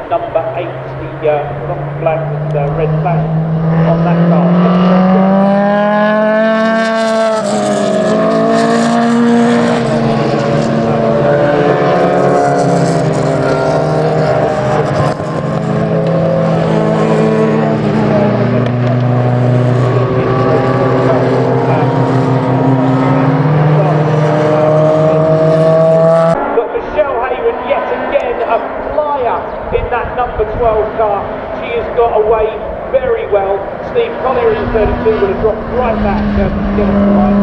number 8, the rock flag with the red flag on that car. In that number 12 car, she has got away very well. Steve Collier in the 32 would have dropped right back to get us the line.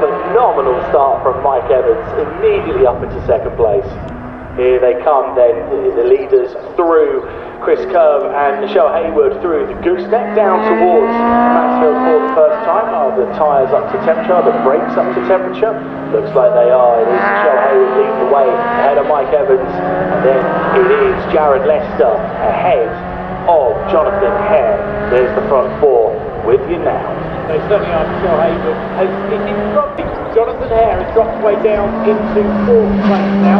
Phenomenal start from Mike Evans, immediately up into second place. Here they come then, the leaders through Chris Kerr and Michelle Hayward through the gooseneck down towards Mansfield for the first time. Are the tyres up to temperature? Are the brakes up to temperature? Looks like they are. It is Michelle Hayward leading the way ahead of Mike Evans, and then it is Jared Lester ahead of Jonathan Hare. There's the front four with you now. They certainly are. Michelle Hayward is in front. Jonathan Hare has dropped way down into 4th place now.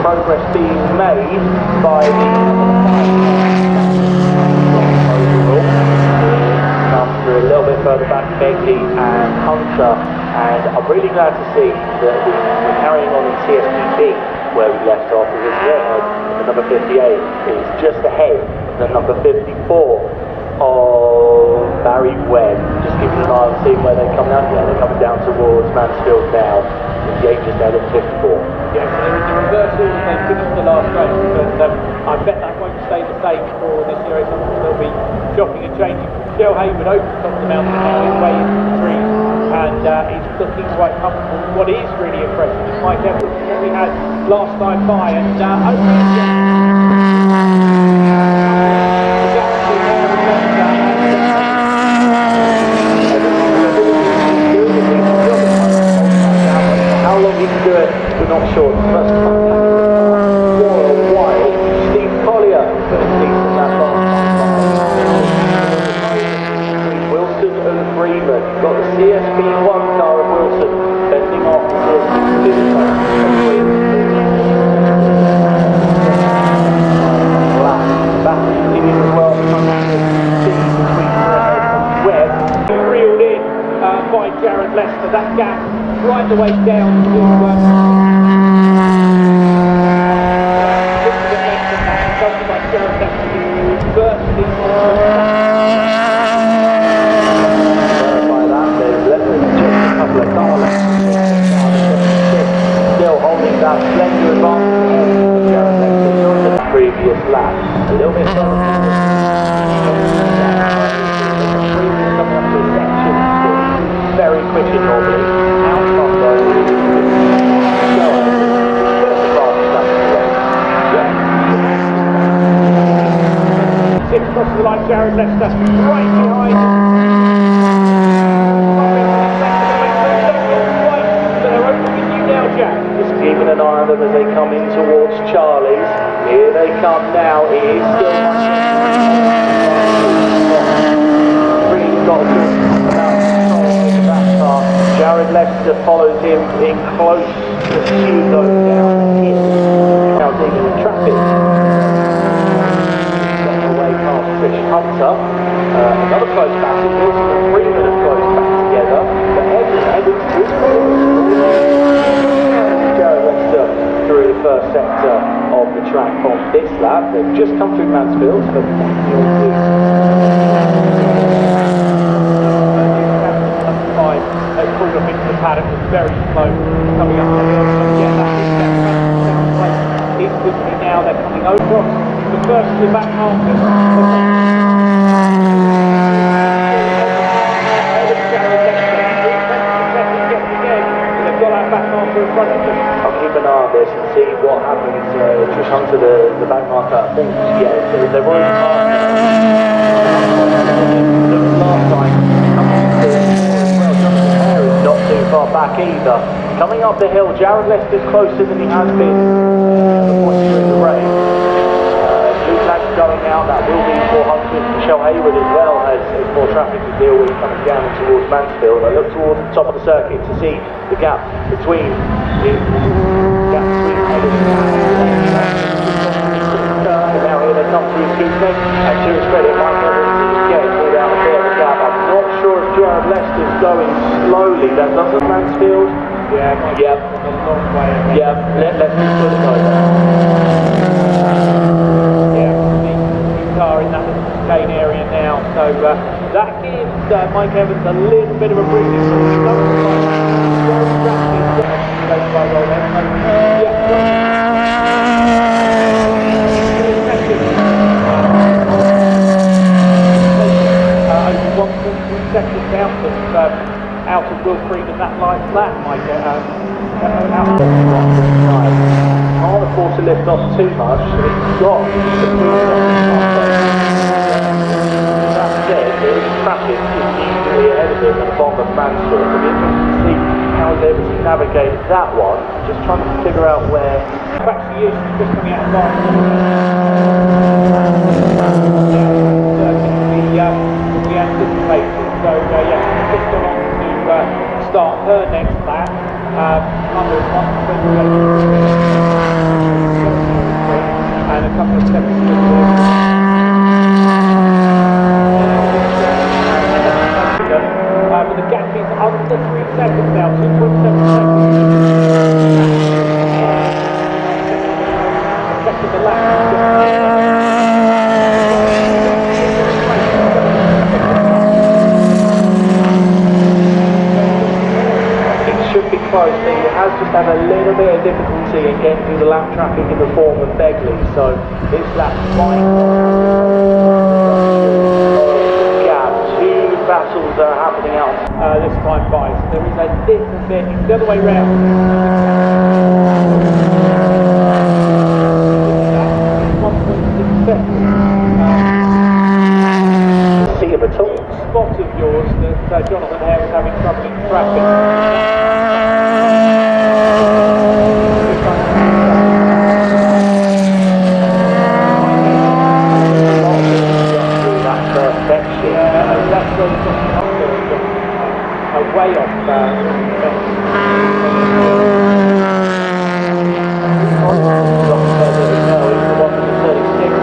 Progress being made by the overall. Comes through a little bit further back, Begley and Hunter, and I'm really glad to see that we're carrying on in CSP where we left off, because the number 58 is just ahead of the number 54 of Barry Webb. Just keeping an eye on seeing where they're coming out. Yeah, they're coming down towards Mansfield now. 58 just ahead of 54. Yes, there is a reversal as they finished the last race, but I bet that won't stay the same for this year. They'll be chopping and changing. Michelle Hayward over the top of the mountain now, his way into the trees, and he's looking quite comfortable. What is really impressive is Mike Evans, what we had last time by, and how long he can do it, we're not sure. First for a while, Steve Collier between Wilson and Freeman. Got the CSP 1 car of Wilson bending off the CSP 2 car. Back continues as well. Between Webb. Reeled in by Jared Lester. That gap right the way down to verify that, they've left just a couple of car lengths. Still holding that slender advantage of Jared Lester during the previous lap. A little bit further coming up to a section very quickly normally. Out from those. Six across the line, Jared Lester right behind. So they're open with you now, Jack. Just keeping an eye on them as they come in towards Charlie's. Here they come now. It is still really got a good amount of control over that car. Jared Lester follows him in close pursuit though down the hill. Now dealing with traffic. Hunter, another close battle. Wilson and Freeman have close back together, but Evans Jared Lester through the first sector of the track on this lap. They've just come through Mansfield, so pulled up into the paddock, was very slow coming up the hill, so yeah, that is now they're coming over. The first to the back markers. They've got that back marker in front of them. I'll keep an eye on this and see what happens. Just onto the back marker. I think, yeah, they've already passed last time. Not too far back either. Coming up the hill, Jared Lester's closer than he has been the points during the race. Blue flags going out, that will be 400. Michelle Hayward as well has more traffic to deal with coming down towards Mansfield. I look towards the top of the circuit to see the gap between Hayward and now here they come through Gooseneck, and to his credit, Mike Evans is getting pulled out a bit of a gap. I'm not sure if Jared Lester's going slowly. That doesn't Mansfield. Yeah, yep. A long way ahead. Yep, let's just put it over. Yeah, the car in that little chicane area now. So that gives Mike Evans a little bit of a breathing room. He doesn't like very rapid. Goes quite well there. Over 1.3 seconds out of Will Creed, and that like that might get out of the Can't afford to lift off too much. It's got that said, there is traffic immediately ahead of him at the bottom of Mansfield. It'll be interesting to see how he's able to navigate that one. Just trying to figure out where. Actually, is just coming out of we anticipated. So yeah, just gone on to start her next lap. Under 1:28 and a couple of seconds but the gap is under 3 seconds now, 2.7 seconds. Second the lap. Close. He has just had a little bit of difficulty in getting through the lap traffic in the form of Begley, so this lap fine. Gap, two battles are happening out. This time by, so there is a little bit, it's the other way round. 1.6 seconds. See him at all. Spot of yours that Jonathan Hare was having trouble in traffic. Way off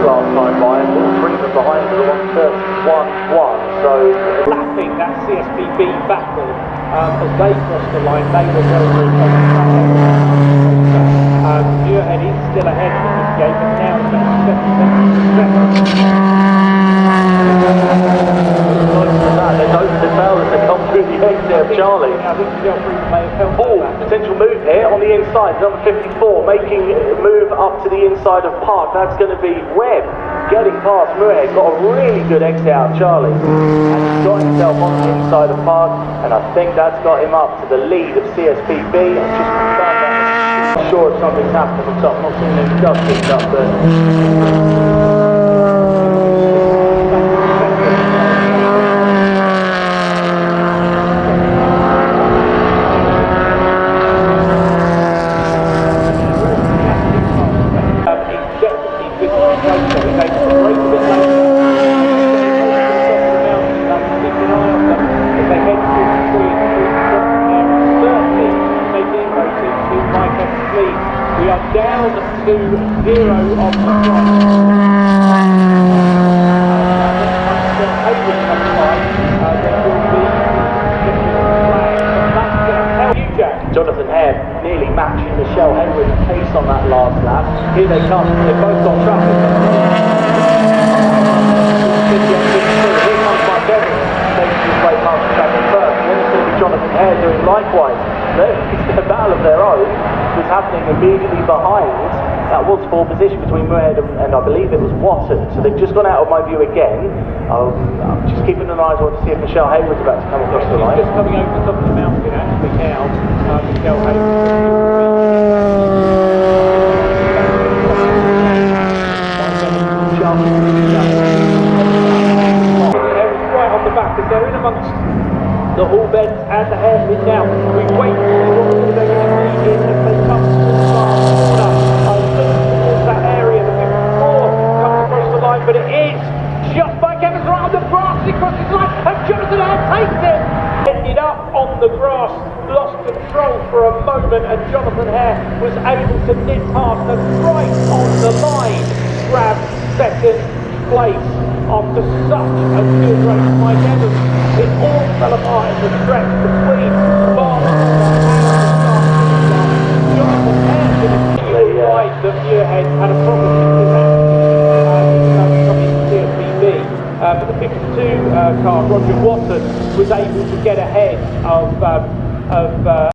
last time by, and little Freeman behind for the 1:31.1. So lapping that CSPB battle as they crossed the line, they were very, very close. Muirhead is still ahead of this game, but now it's about 7 seconds. They noticed the tail as they come through the exit of Charlie. I think Freeman may have helped. Oh, potential move here on the inside, number 54, making a move up to the inside of Park. That's going to be Webb getting past Muirhead. Got a really good exit out of Charlie, and he's got himself on the inside of Park, and I think that's got him up to the lead of CSPB. I'm just confirmed that. I'm sure if something's happened on top. I'm not seeing any dust picked up, but. We are down to 0 on the front. Jonathan Hare nearly matching Michelle Hayward's pace on that last lap. Here they come. They've both got traffic. Here comes Mike Evans taking his way past the traffic first. And then it's going to be Jonathan Hare doing likewise. It's a battle of their own. Was happening immediately behind that was for position between Muirhead and I believe it was Watton. So they've just gone out of my view again. I'm just keeping an eye on to see if Michelle Hayward's about to come across the line. She's just coming over the top of the mountain actually now. Michelle Hayward. Right on the back as they're in amongst the hall beds and the hairpin now. We wait to see what order they're going to be in as they come towards the corner. Towards that area, the 54 comes across the line, but it is just by Kevin's right on the grass. He crosses the line and Jonathan Hare takes it. Ended up on the grass, lost control for a moment, and Jonathan Hare was able to nip past and right on the line grab second place after such a good race. Mike Evans, it all fell apart in the stretch between Barnes and Jonathan Hare did a right that Muirhead had a problem with that coming into CSP. But the 52 car, Roger Watton, was able to get ahead of